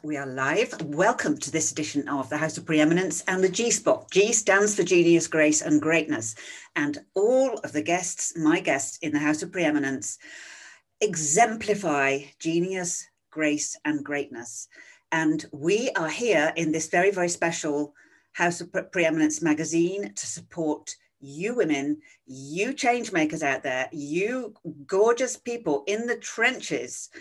We are live. Welcome to this edition of the House of Preeminence and the G Spot. G stands for Genius, Grace and Greatness. And all of the guests, my guests in the House of Preeminence, exemplify genius, grace and greatness. And we are here in this very, very special House of Preeminence magazine to support you women, you change makers out there, you gorgeous people in the trenches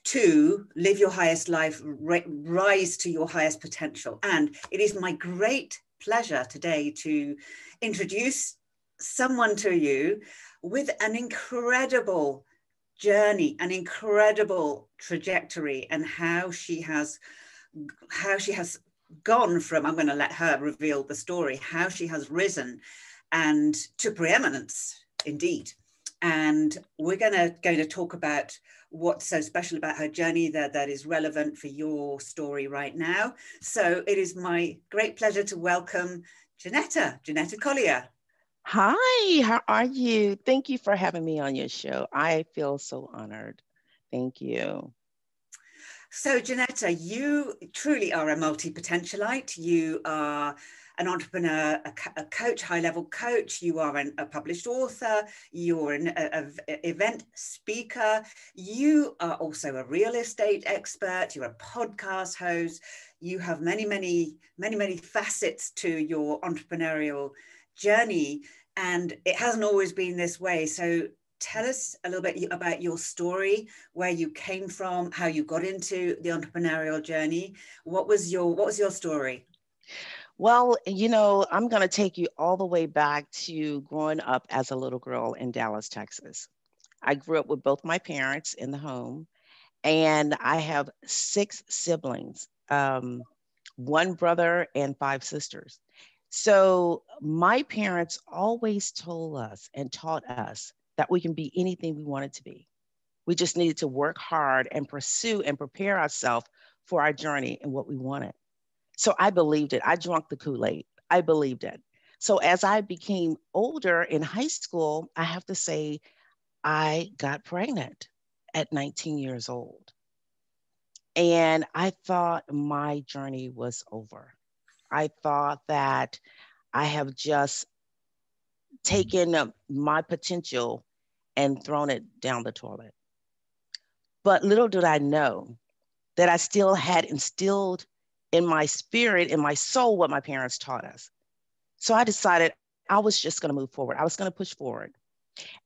to live your highest life, rise to your highest potential. And it is my great pleasure today to introduce someone to you with an incredible journey, an incredible trajectory, and how she has gone from, I'm going to let her reveal the story, how she has risen and to preeminence, indeed. And we're going to talk about what's so special about her journey that is relevant for your story right now. So it is my great pleasure to welcome Jeanetta Collier. Hi, how are you? Thank you for having me on your show. I feel so honored. Thank you. So Jeanetta, you truly are a multi-potentialite. You are an entrepreneur, a coach, high-level coach. You are a published author. You're an event speaker. You are also a real estate expert. You're a podcast host. You have many facets to your entrepreneurial journey, and it hasn't always been this way. So tell us a little bit about your story, where you came from, how you got into the entrepreneurial journey. What was your story? Well, I'm going to take you all the way back to growing up as a little girl in Dallas, Texas. I grew up with both my parents in the home, and I have 6 siblings, 1 brother and 5 sisters. So my parents always told us and taught us that we can be anything we wanted to be. We just needed to work hard and pursue and prepare ourselves for our journey and what we wanted. So I believed it. I drank the Kool-Aid. I believed it. So as I became older in high school, I have to say, I got pregnant at 19 years old. And I thought my journey was over. I thought that I have just taken my potential and thrown it down the toilet. But little did I know that I still had instilled in my spirit, in my soul, what my parents taught us. So I decided I was just going to move forward. I was going to push forward.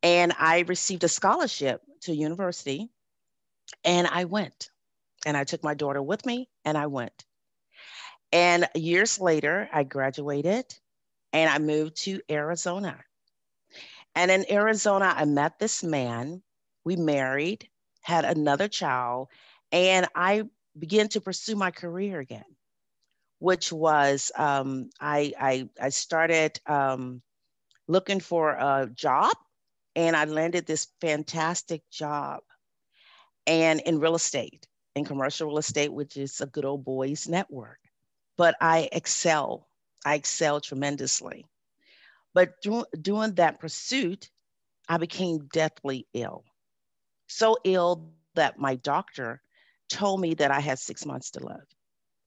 And I received a scholarship to university, and I went. And I took my daughter with me, and I went. And years later, I graduated, and I moved to Arizona. And in Arizona, I met this man. We married, had another child, and I began to pursue my career again, which was I started looking for a job, and I landed this fantastic job and in real estate, in commercial real estate, which is a good old boys network. But I excel tremendously. But during that pursuit, I became deathly ill. So ill that my doctor told me that I had 6 months to live.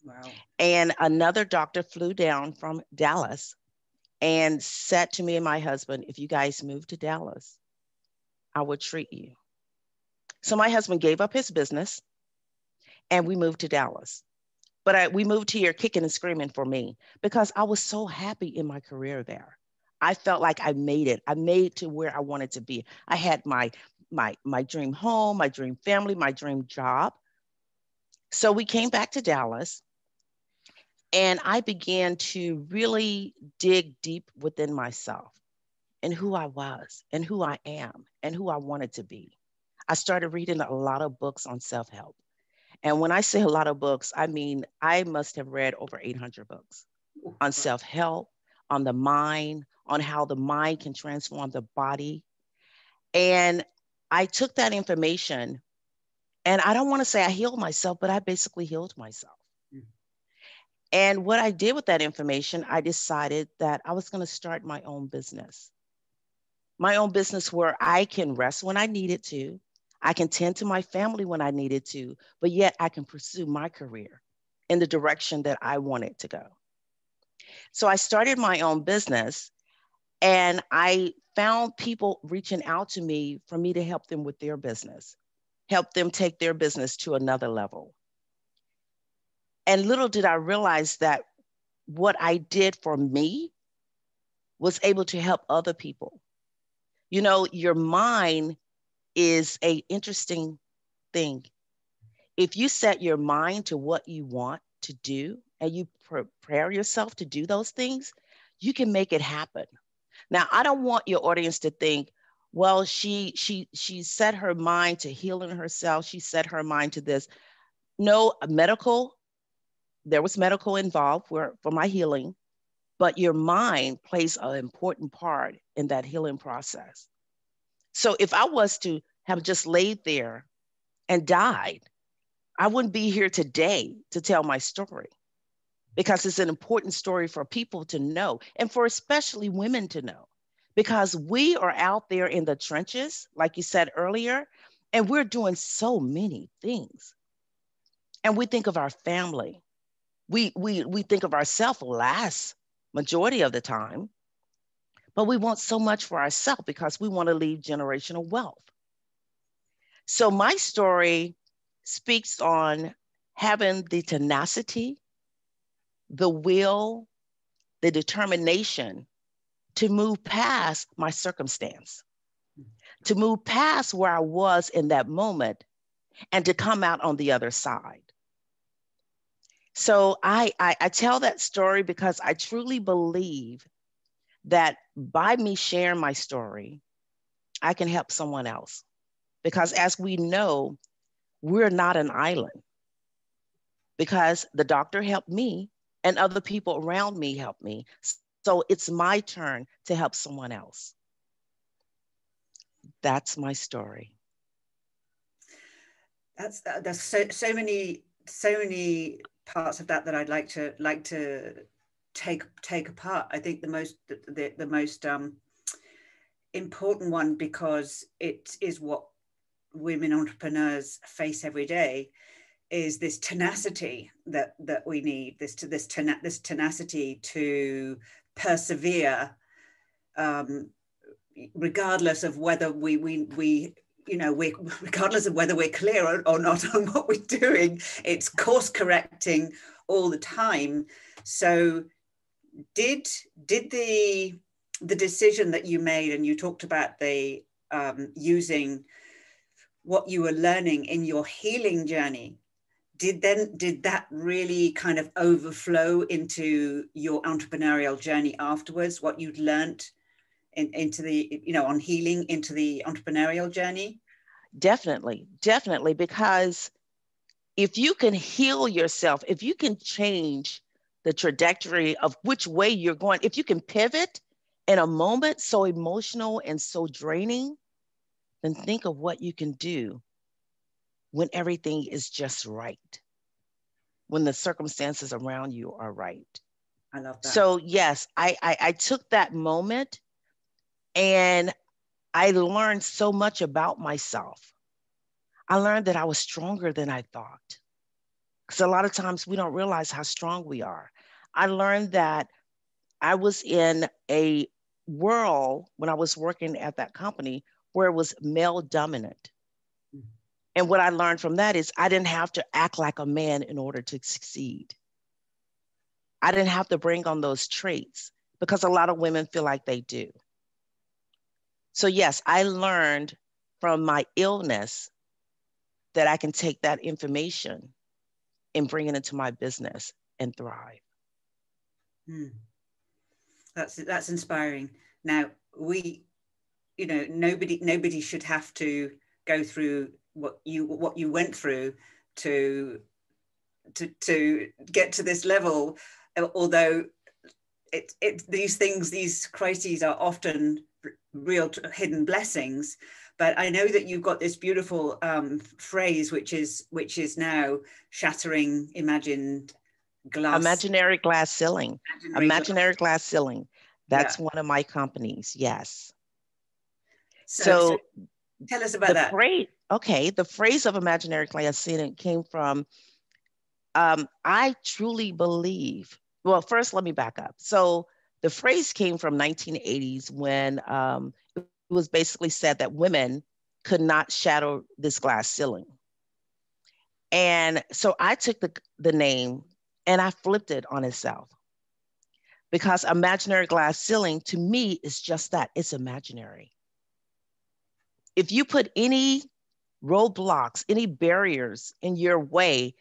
Wow. And another doctor flew down from Dallas and said to me and my husband, if you guys move to Dallas, I will treat you. So my husband gave up his business and we moved to Dallas. But we moved here kicking and screaming for me because I was so happy in my career there. I felt like I made it. I made it to where I wanted to be. I had my dream home, my dream family, my dream job. So we came back to Dallas, and I began to really dig deep within myself and who I was and who I am and who I wanted to be. I started reading a lot of books on self-help. And when I say a lot of books, I mean, I must have read over 800 books on self-help, on the mind, on how the mind can transform the body. And I took that information, and I don't want to say I healed myself, but I basically healed myself. Mm-hmm. And what I did with that information, I decided that I was going to start my own business. My own business where I can rest when I needed to. I can tend to my family when I needed to, but yet I can pursue my career in the direction that I wanted to go. So I started my own business, and I found people reaching out to me for me to help them with their business, help them take their business to another level. And little did I realize that what I did for me was able to help other people. You know, your mind is an interesting thing. If you set your mind to what you want to do and you prepare yourself to do those things, you can make it happen. Now, I don't want your audience to think, well, she set her mind to healing herself. She set her mind to this. No, there was medical involved for my healing, but your mind plays an important part in that healing process. So if I was to have just laid there and died, I wouldn't be here today to tell my story, because it's an important story for people to know, and for especially women to know, because we are out there in the trenches, like you said earlier, and we're doing so many things. And we think of our family. We think of ourselves last majority of the time, but we want so much for ourselves because we want to leave generational wealth. So my story speaks on having the tenacity, the will, the determination to move past my circumstance, to move past where I was in that moment, and to come out on the other side. So I tell that story because I truly believe that by me sharing my story, I can help someone else. Because as we know, we're not an island, because the doctor helped me and other people around me helped me. So it's my turn to help someone else. That's my story. There's so many parts of that I'd like to take apart. I think the most important one, because it is what women entrepreneurs face every day, is this tenacity that we need, this tenacity to persevere, regardless of whether regardless of whether we're clear or not on what we're doing. It's course correcting all the time. So did the decision that you made, and you talked about the using what you were learning in your healing journey, did that really kind of overflow into your entrepreneurial journey afterwards, what you'd learned into the, on healing, into the entrepreneurial journey? Definitely, because if you can heal yourself, if you can change the trajectory of which way you're going, if you can pivot in a moment so emotional and so draining, then think of what you can do when everything is just right, when the circumstances around you are right. I love that. So yes, I took that moment and I learned so much about myself. I learned that I was stronger than I thought, because a lot of times we don't realize how strong we are. I learned that I was in a world when I was working at that company where it was male dominant. Mm-hmm. And what I learned from that is I didn't have to act like a man in order to succeed. I didn't have to bring on those traits, because a lot of women feel like they do. So yes, I learned from my illness that I can take that information and bring it into my business and thrive. That's inspiring. Now, nobody should have to go through what you went through to get to this level, although these crises are often real hidden blessings. But I know that you've got this beautiful phrase, which is now shattering imaginary glass ceiling. Imaginary glass ceiling. That's one of my companies. Yes. So tell us about that. The phrase of imaginary glass ceiling came from I truly believe, well, first, let me back up. So the phrase came from 1980s when it was basically said that women could not shatter this glass ceiling. And so I took the name and I flipped it on itself, because imaginary glass ceiling to me is just that, it's imaginary. If you put any roadblocks, any barriers in your way,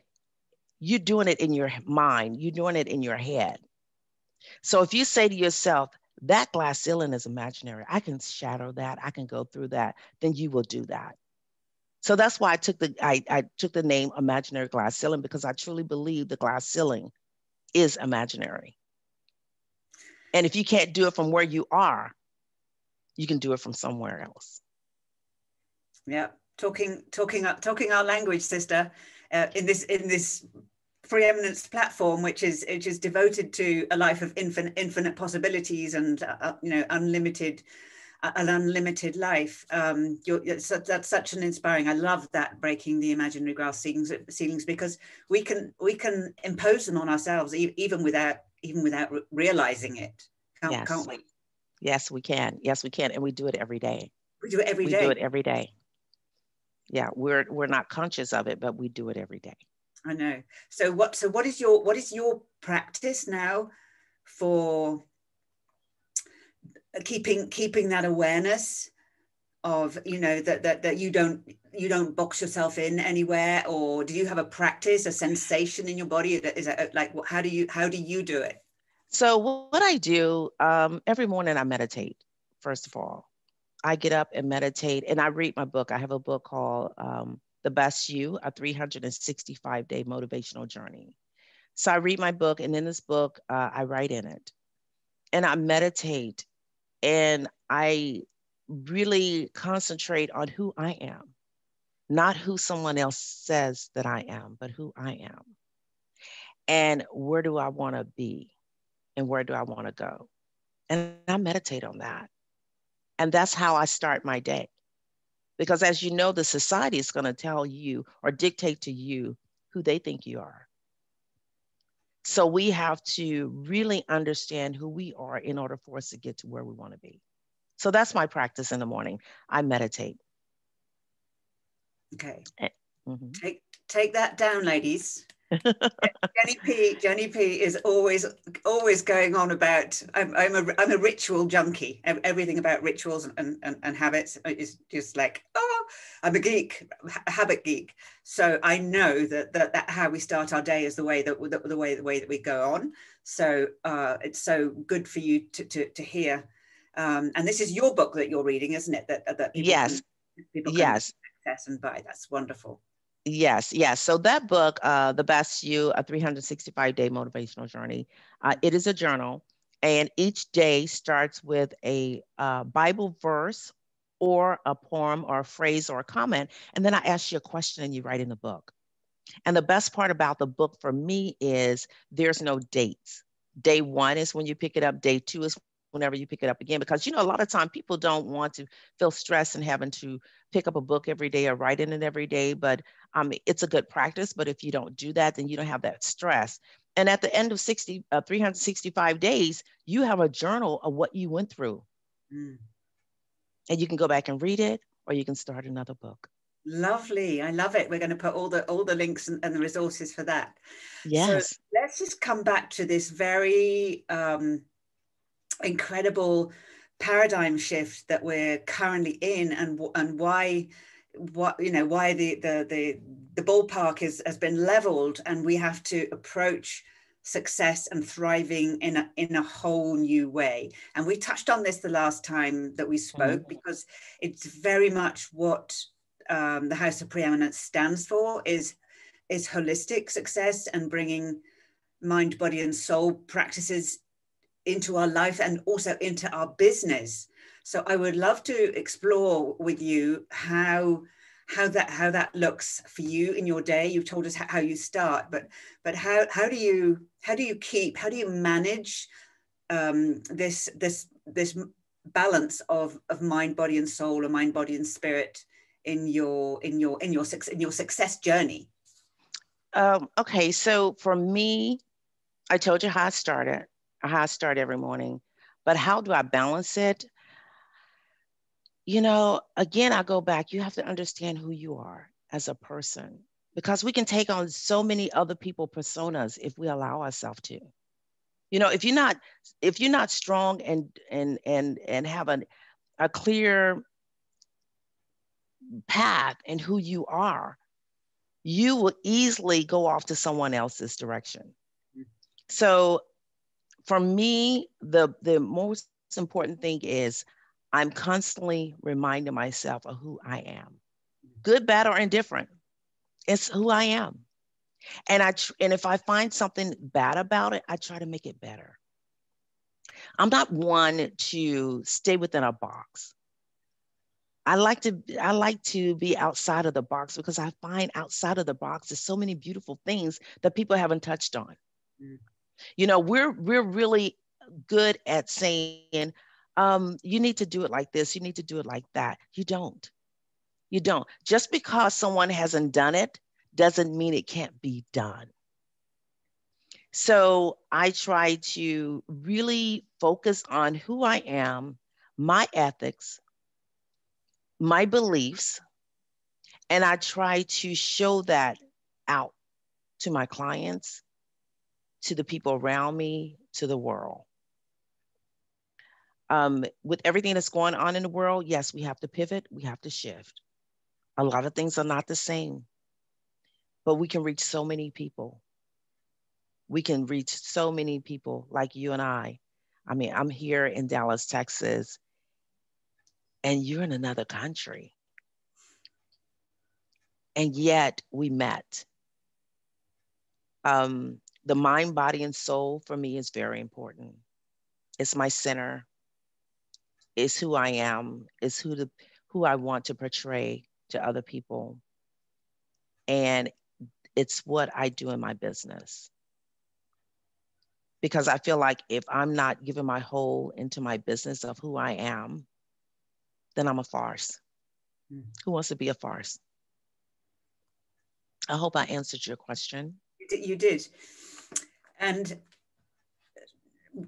you're doing it in your mind, you're doing it in your head. So if you say to yourself, that glass ceiling is imaginary, I can shatter that, I can go through that, then you will do that. So that's why I took the name imaginary glass ceiling, because I truly believe the glass ceiling is imaginary. And if you can't do it from where you are, you can do it from somewhere else. Yeah, talking our language, sister, in this preeminence platform, which is devoted to a life of infinite possibilities and unlimited an unlimited life. That's such an inspiring. I love that, breaking the imaginary glass ceilings, because we can impose them on ourselves even without realizing it. Can't we? Yes, we can. Yes, we can, and we do it every day. We do it every day. We do it every day. Yeah, we're not conscious of it, but we do it every day. I know. So what is your practice now for keeping that awareness of, that you don't box yourself in anywhere? Or do you have a practice, a sensation in your body? Is that like, how do you do it? So what I do, every morning I meditate. First of all, I get up and meditate, and I read my book. I have a book called The Best You, a 365-day motivational journey. So I read my book, and in this book, I write in it, and I meditate, and I really concentrate on who I am, not who someone else says that I am, but who I am. And where do I want to be? And where do I want to go? And I meditate on that. And that's how I start my day. Because as you know, the society is going to tell you or dictate to you who they think you are. So we have to really understand who we are in order for us to get to where we want to be. So that's my practice in the morning. I meditate. Okay. Mm-hmm. Take that down, ladies. Jenny P is always going on about I'm a ritual junkie. Everything about rituals and habits is just like, I'm a geek, a habit geek. So I know that how we start our day is the way that we go on. So it's so good for you to hear. And this is your book that you're reading, isn't it? That people can access and buy. That's wonderful. Yes. So that book, The Best You, a 365-day motivational journey, it is a journal, and each day starts with a Bible verse or a poem or a phrase or a comment, and then I ask you a question and you write in the book. And the best part about the book for me is there's no dates. Day 1 is when you pick it up. Day 2 is whenever you pick it up again, because, a lot of time people don't want to feel stressed and having to pick up a book every day or write in it every day. But it's a good practice. But if you don't do that, then you don't have that stress. And at the end of 365 days, you have a journal of what you went through. And you can go back and read it, or you can start another book. Lovely. I love it. We're going to put all the links and the resources for that. Yes. So let's just come back to this very incredible paradigm shift that we're currently in, and why the ballpark has been leveled, and we have to approach success and thriving in a whole new way. And we touched on this the last time that we spoke, because it's very much what the House of Preeminence stands for, is holistic success and bringing mind, body, and soul practices into our life and also into our business. So I would love to explore with you how that looks for you in your day. You've told us how you start, but how do you manage this balance of mind, body, and soul, or mind, body, and spirit in your success journey? Okay, so for me, I told you how I started, how I start every morning, but how do I balance it? You know, again, I go back, you have to understand who you are as a person, because we can take on so many other people personas if we allow ourselves to. You know, if you're not strong and have a clear path in who you are, you will easily go off to someone else's direction. So for me, the most important thing is I'm constantly reminding myself of who I am, good, bad, or indifferent. It's who I am. And and if I find something bad about it, I try to make it better. I'm not one to stay within a box. I like to be outside of the box, because I find outside of the box there's so many beautiful things that people haven't touched on. Mm. You know, we're really good at saying, you need to do it like this, you need to do it like that. You don't. You don't. Just because someone hasn't done it doesn't mean it can't be done. So I try to really focus on who I am, my ethics, my beliefs, and I try to show that out to my clients, to the people around me, to the world. With everything that's going on in the world, yes, we have to pivot, we have to shift. A lot of things are not the same, but we can reach so many people. We can reach so many people like you and I. I mean, I'm here in Dallas, Texas, and you're in another country. And yet we met. The mind, body, and soul for me is very important. It's my center. It's who I am. It's who I want to portray to other people. And it's what I do in my business. Because I feel like if I'm not giving my whole into my business of who I am, then I'm a farce. Mm. Who wants to be a farce? I hope I answered your question. You did. And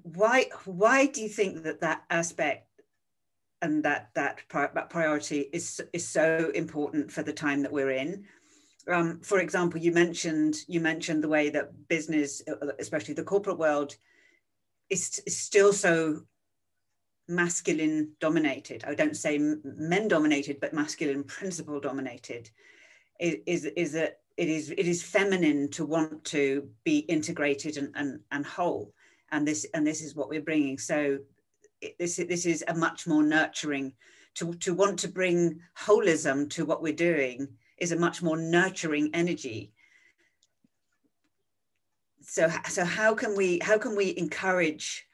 why do you think that aspect and that priority is so important for the time that we're in? For example, you mentioned the way that business, especially the corporate world, is still so masculine dominated. I don't say men dominated, but masculine principle dominated. Is that it is feminine to want to be integrated and whole, and this is what we're bringing. So this is a much more nurturing, to want to bring holism to what we're doing is a much more nurturing energy. So how can we encourage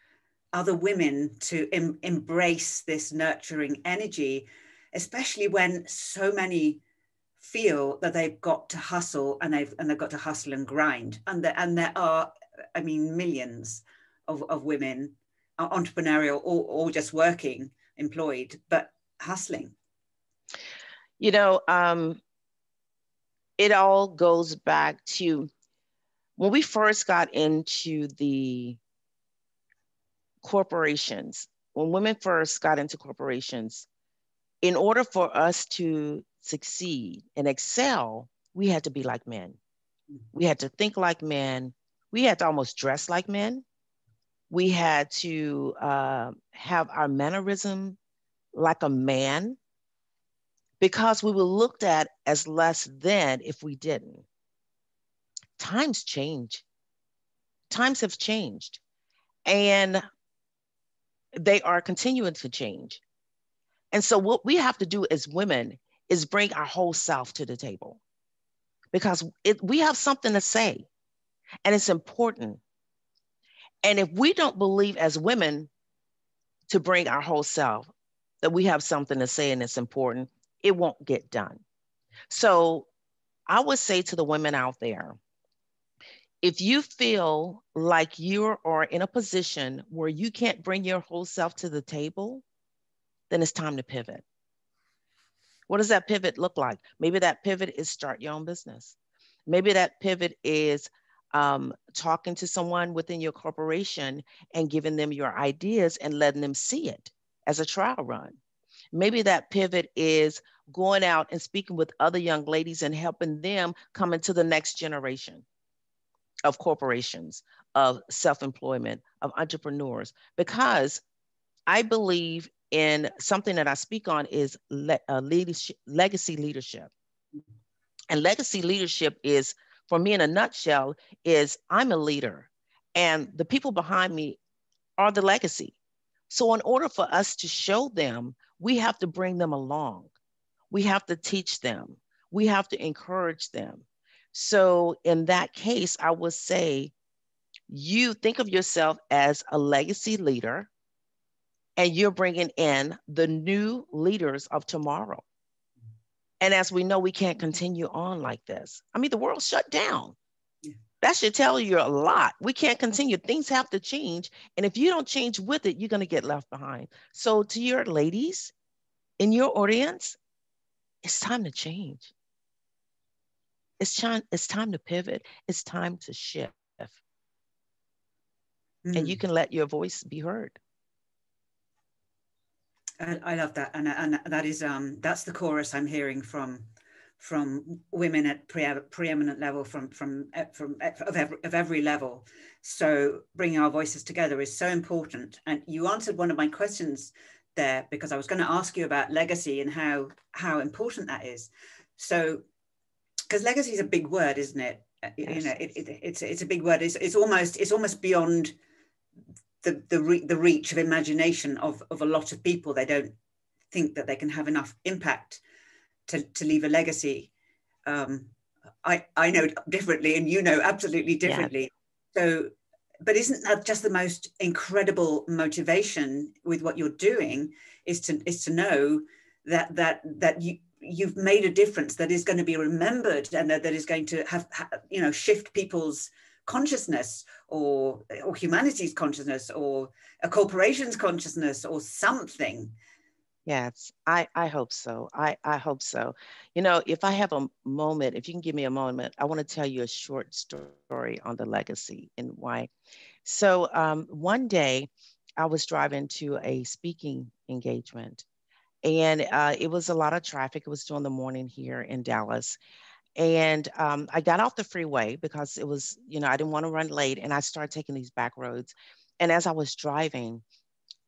other women to embrace this nurturing energy, especially when so many feel that they've got to hustle and they've got to hustle and grind, and there are, I mean, millions of women entrepreneurial or just working, employed, but hustling. You know, it all goes back to when we first got into the corporations. When women first got into corporations, in order for us to succeed and excel, we had to be like men. We had to think like men. We had to almost dress like men. We had to have our mannerism like a man, because we were looked at as less than if we didn't. Times change. Times have changed, and they are continuing to change. And so what we have to do as women is bring our whole self to the table, because we have something to say, and it's important. And if we don't believe as women to bring our whole self, that we have something to say and it's important, it won't get done. So I would say to the women out there, if you feel like you are in a position where you can't bring your whole self to the table, then it's time to pivot. What does that pivot look like? Maybe that pivot is start your own business. Maybe that pivot is talking to someone within your corporation and giving them your ideas and letting them see it as a trial run. Maybe that pivot is going out and speaking with other young ladies and helping them come into the next generation of corporations, of self-employment, of entrepreneurs, because I believe in something that I speak on is leadership, legacy leadership. And legacy leadership is, for me in a nutshell, is I'm a leader and the people behind me are the legacy. So in order for us to show them, we have to bring them along. We have to teach them. We have to encourage them. So in that case, I would say you think of yourself as a legacy leader and you're bringing in the new leaders of tomorrow. And as we know, we can't continue on like this. I mean, the world's shut down. That should tell you a lot. We can't continue. Things have to change. And if you don't change with it, you're going to get left behind. So to your ladies in your audience, it's time to change. It's time to pivot. It's time to shift. And you can let your voice be heard. I love that, and that is that's the chorus I'm hearing from women at preeminent level, of every level. So bringing our voices together is so important. And you answered one of my questions there, because I was going to ask you about legacy and how important that is. So, because legacy is a big word, isn't it? Yes. You know, it's a big word. It's almost beyond the reach of imagination of a lot of people. They don't think that they can have enough impact to leave a legacy. I know differently, and you know absolutely differently. Yeah. So, but isn't that just the most incredible motivation with what you're doing? Is to know that you've made a difference that is going to be remembered, and that is going to have shift people's consciousness, or humanity's consciousness, or a corporation's consciousness, or something. Yes, I hope so. I hope so. You know, if I have a moment, if you can give me a moment, I want to tell you a short story on the legacy and why. So one day I was driving to a speaking engagement, and it was a lot of traffic. It was during the morning here in Dallas. And I got off the freeway because it was, I didn't want to run late. And I started taking these back roads. And as I was driving,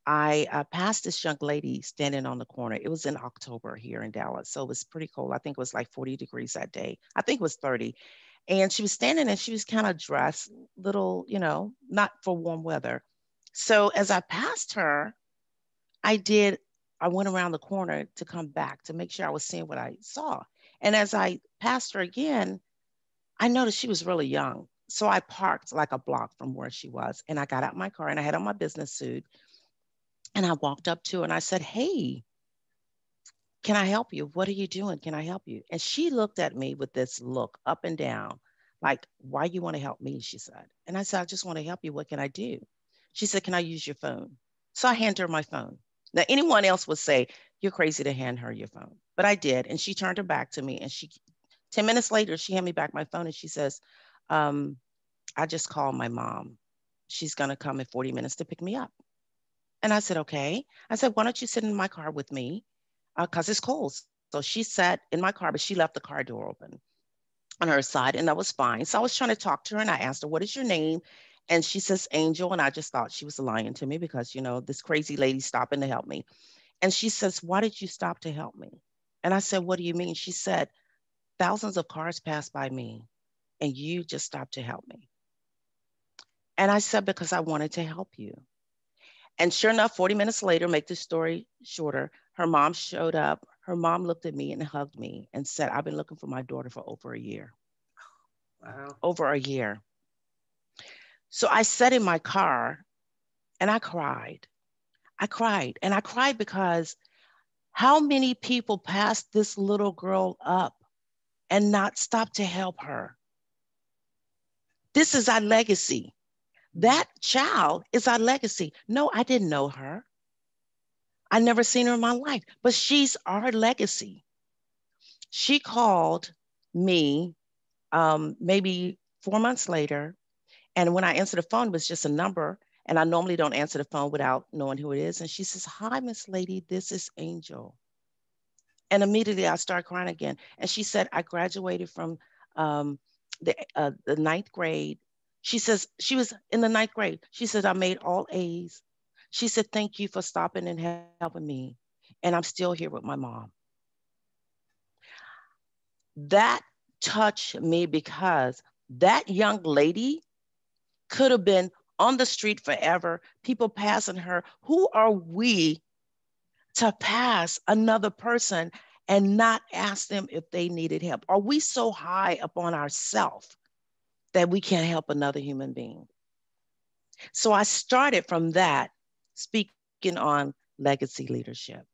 I passed this young lady standing on the corner. It was in October here in Dallas. So it was pretty cold. I think it was like 40 degrees that day. I think it was 30. And she was standing and she was kind of dressed, little, not for warm weather. So as I passed her, I went around the corner to come back to make sure I was seeing what I saw. And as I passed her again, I noticed she was really young. So I parked like a block from where she was. And I got out my car and I had on my business suit. And I walked up to her and I said, "Hey, can I help you? What are you doing? Can I help you?" And she looked at me with this look up and down, like, "Why you want to help me?" she said. And I said, "I just want to help you. What can I do?" She said, "Can I use your phone?" So I handed her my phone. Now, anyone else would say, "You're crazy to hand her your phone." But I did. And she turned her back to me. And 10 minutes later, she handed me back my phone and she says, "I just called my mom. She's going to come in 40 minutes to pick me up." And I said, "Okay." I said, "Why don't you sit in my car with me? Because it's cold." So she sat in my car, but she left the car door open on her side, and that was fine. So I was trying to talk to her, and I asked her, "What is your name?" And she says, "Angel." And I just thought she was lying to me because, this crazy lady stopping to help me. And she says, "Why did you stop to help me?" And I said, "What do you mean?" She said, "Thousands of cars passed by me, and you just stopped to help me." And I said, "Because I wanted to help you." And sure enough, 40 minutes later, make the story shorter, her mom showed up. Her mom looked at me and hugged me and said, "I've been looking for my daughter for over a year." Wow. Over a year. So I sat in my car and I cried. I cried. And I cried because how many people passed this little girl up and not stop to help her? This is our legacy. That child is our legacy. No, I didn't know her. I never seen her in my life, but she's our legacy. She called me maybe 4 months later. And when I answered the phone, it was just a number. And I normally don't answer the phone without knowing who it is. And she says, "Hi, Miss Lady, this is Angel." And immediately I start crying again. And she said, "I graduated from um, the ninth grade." She says, she was in the ninth grade. She said, "I made all A's." She said, "Thank you for stopping and helping me. And I'm still here with my mom." That touched me because that young lady could have been on the street forever, people passing her. Who are we to pass another person and not ask them if they needed help? Are we so high up on ourselves that we can't help another human being? So I started from that, speaking on legacy leadership,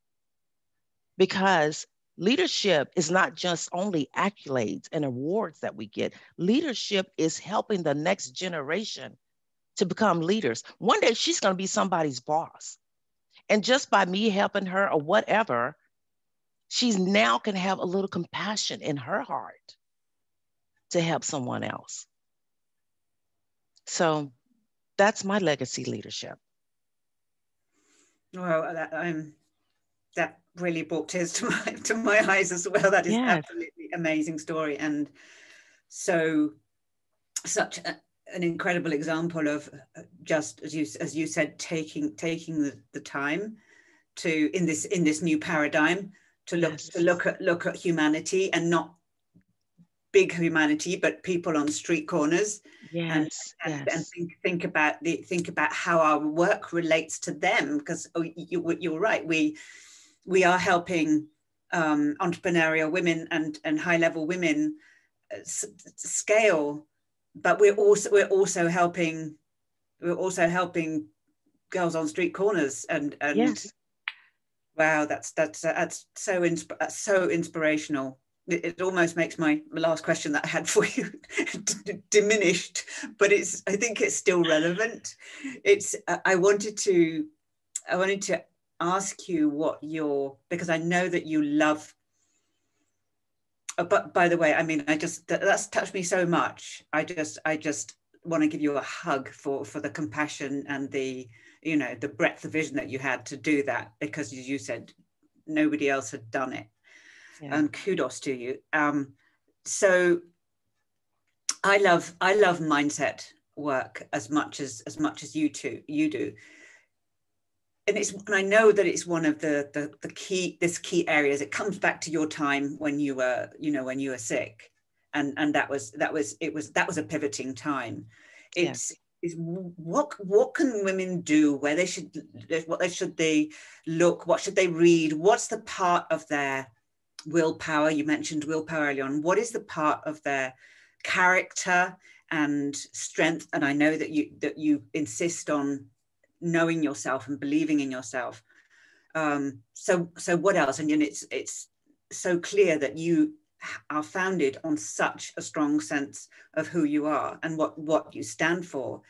because leadership is not just only accolades and awards that we get. Leadership is helping the next generation to become leaders. One day she's going to be somebody's boss. And just by me helping her or whatever, she's now can have a little compassion in her heart to help someone else. So that's my legacy leadership. Well, that really brought tears to my eyes as well. That is absolutely amazing story, and such an incredible example of just as you said, taking the time to in this new paradigm to look at humanity, and not big humanity, but people on street corners. And think about how our work relates to them, because you're right, we are helping entrepreneurial women and high level women scale, but we're also helping girls on street corners, and wow, that's so inspirational. It almost makes my last question that I had for you diminished, but I think it's still relevant. I wanted to ask you because I know that you love, but by the way, I mean, that's touched me so much. I just want to give you a hug for the compassion and the breadth of vision that you had to do that, because as you said, nobody else had done it. And kudos to you. So I love mindset work as much as you do. And I know that it's one of the key areas. It comes back to your time when you were sick, and that was a pivoting time. What can women do? What should they look? What should they read? What's the part of their willpower? You mentioned willpower early on. What is the part of their character and strength? And I know that you insist on knowing yourself and believing in yourself. So what else? And it's so clear that you are founded on such a strong sense of who you are and what you stand for.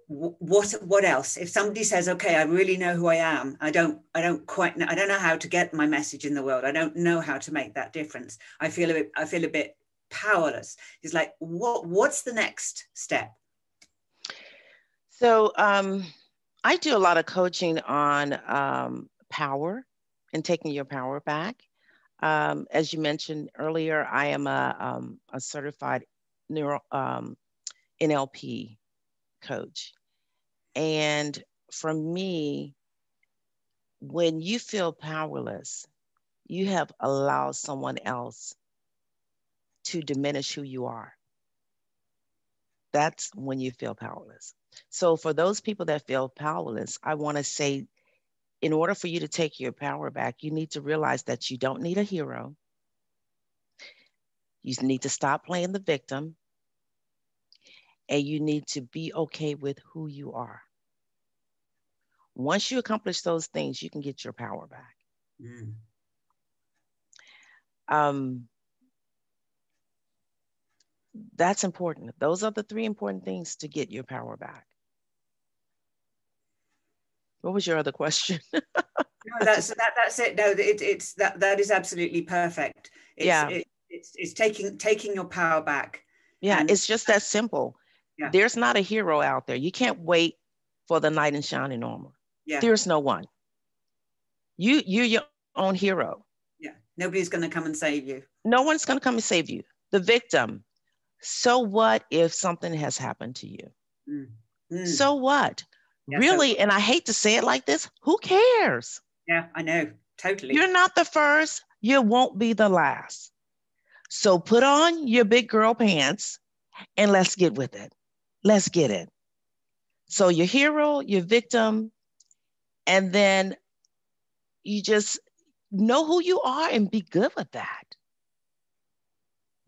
What else? If somebody says, "Okay, I really know who I am. I don't quite know. I don't know how to get my message in the world. I don't know how to make that difference. I feel a bit powerless." It's like, what's the next step? So I do a lot of coaching on power and taking your power back. As you mentioned earlier, I am a certified NLP coach. And for me, when you feel powerless, you have allowed someone else to diminish who you are. That's when you feel powerless. So for those people that feel powerless, I want to say, in order for you to take your power back, you need to realize that you don't need a hero. You need to stop playing the victim, and you need to be okay with who you are. Once you accomplish those things, you can get your power back. That's important. Those are the 3 important things to get your power back. What was your other question? No, that's it. No, that is absolutely perfect. It's taking your power back. Yeah, And it's just that simple. yeah, There's not a hero out there. You can't wait for the knight in shining armor. yeah, There's no one. You're your own hero. yeah. Nobody's going to come and save you. No one's going to come and save you. The victim. So what if something has happened to you? Mm. Mm. So what? Yeah, Really, and I hate to say it like this, who cares? Yeah, I know. Totally. You're not the first. You won't be the last. So put on your big girl pants and let's get with it. Let's get it. So your hero, your victim, and then you just know who you are and be good with that.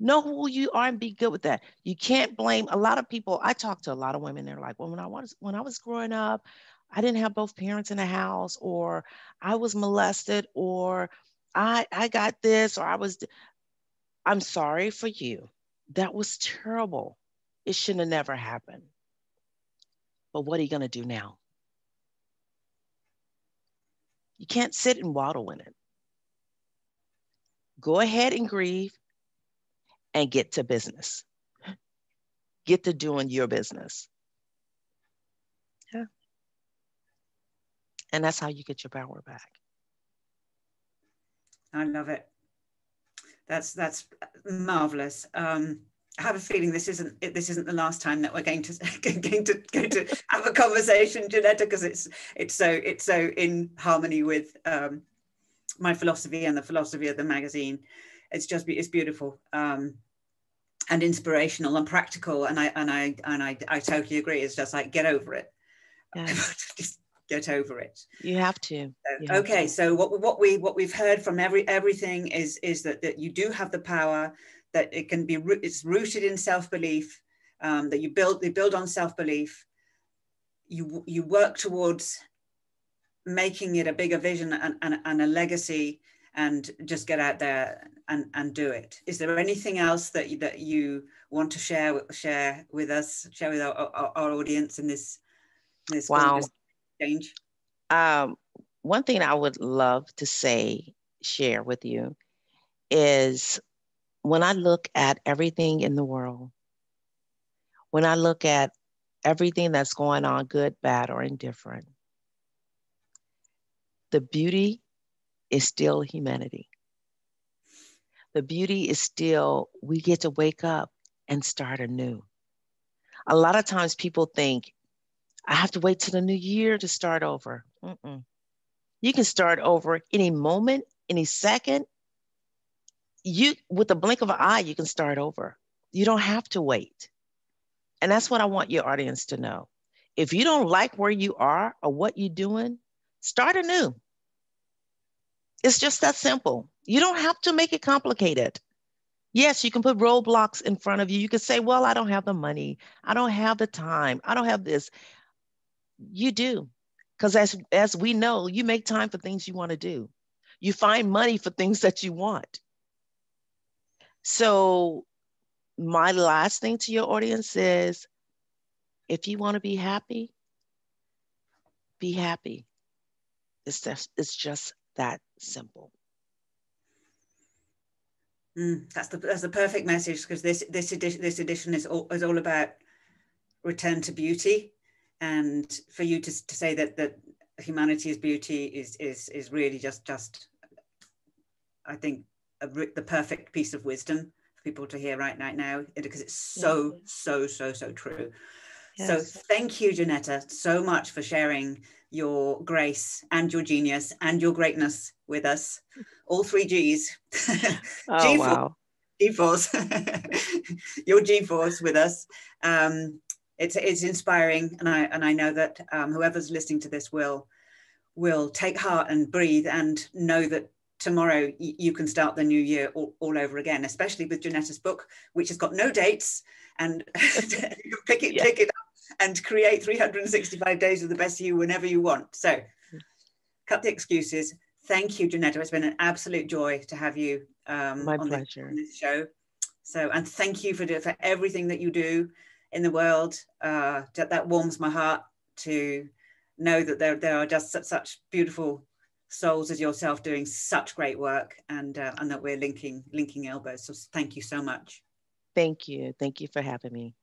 Know who you are and be good with that. You can't blame a lot of people. I talk to a lot of women. They're like, well, when I was growing up, I didn't have both parents in the house, or I was molested, or I got this, or I'm sorry for you. That was terrible. It shouldn't have never happened. But what are you going to do now? You can't sit and waddle in it. Go ahead and grieve and get to business. Get to doing your business. Yeah. And that's how you get your power back. I love it. That's marvelous. I have a feeling this isn't the last time that we're going to have a conversation, Jeanetta, because it's so in harmony with my philosophy and the philosophy of the magazine. It's beautiful and inspirational and practical, and I totally agree. It's just like, get over it. Yeah. Just get over it. You have to. Okay, so what we've heard from everything is that you do have the power, that it's rooted in self-belief, that you build on self-belief. You work towards making it a bigger vision and a legacy, and just get out there and do it. Is there anything else that you want to share with us, share with our audience in this wow exchange? One thing I would love to share with you is, when I look at everything in the world, when I look at everything that's going on, good, bad, or indifferent, the beauty is still humanity. The beauty is still, we get to wake up and start anew. A lot of times people think, I have to wait till the new year to start over. Mm-mm. You can start over any moment, any second. With the blink of an eye, you can start over. You don't have to wait. And that's what I want your audience to know. If you don't like where you are or what you're doing, start anew. It's just that simple. You don't have to make it complicated. Yes, you can put roadblocks in front of you. You can say, well, I don't have the money. I don't have the time. I don't have this. You do. Because as we know, you make time for things you want to do. You find money for things that you want. So my last thing to your audience is, if you want to be happy, be happy. It's just that simple. That's the perfect message, because this edition is all about return to beauty, and for you to say that humanity is beauty is really just I think the perfect piece of wisdom for people to hear right now, because it's so true. Yes. So thank you, Jeannetta, so much for sharing your grace and your genius and your greatness with us. All 3 G's. Oh, wow. G-force. Your G-force with us. It's inspiring, and I know that whoever's listening to this will take heart and breathe and know that tomorrow you can start the new year all over again, especially with Jeanetta's book, which has got no dates, and you can pick it up and create 365 days of the best you whenever you want. So cut the excuses. Thank you, Jeannetta. It's been an absolute joy to have you My pleasure. on this show. So, and thank you for everything that you do in the world. That warms my heart to know that there are just such beautiful souls as yourself doing such great work, and that we're linking elbows. So thank you so much. Thank you. Thank you for having me.